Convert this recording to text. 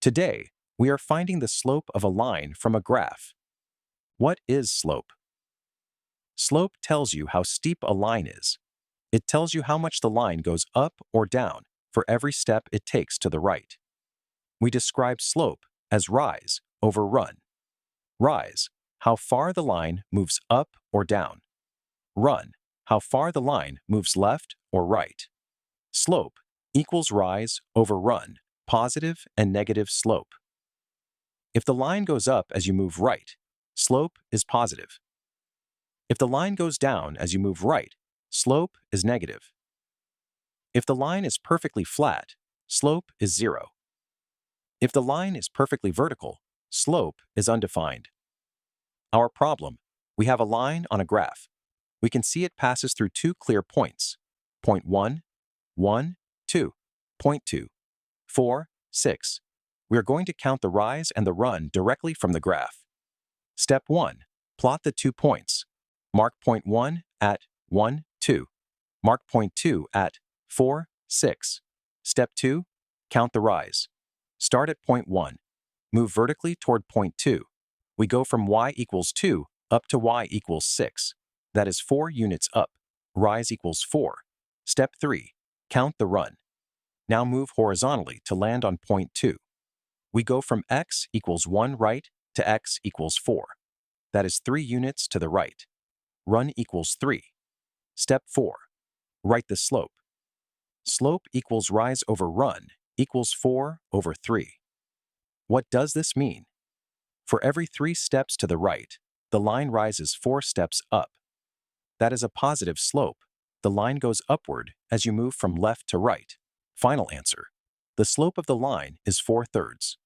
Today, we are finding the slope of a line from a graph. What is slope? Slope tells you how steep a line is. It tells you how much the line goes up or down for every step it takes to the right. We describe slope as rise over run. Rise, how far the line moves up or down. Run, how far the line moves left or right. Slope equals rise over run, positive and negative slope. If the line goes up as you move right, slope is positive. If the line goes down as you move right, slope is negative. If the line is perfectly flat, slope is 0. If the line is perfectly vertical, slope is undefined. Our problem: we have a line on a graph. We can see it passes through two clear points. Point 1, 1, 2. Point 2, 4, 6. We are going to count the rise and the run directly from the graph. Step 1. Plot the 2 points. Mark point 1 at 1, 2. Mark point 2 at 4, 6. Step 2. Count the rise. Start at point 1. Move vertically toward point 2. We go from y equals 2 up to y equals 6. That is 4 units up. Rise equals 4. Step 3. Count the run. Now move horizontally to land on point 2. We go from x equals 1 right to x equals 4. That is 3 units to the right. Run equals 3. Step 4. Write the slope. Slope equals rise over run equals 4 over 3. What does this mean? For every 3 steps to the right, the line rises 4 steps up. That is a positive slope. The line goes upward as you move from left to right. Final answer: the slope of the line is 4/3.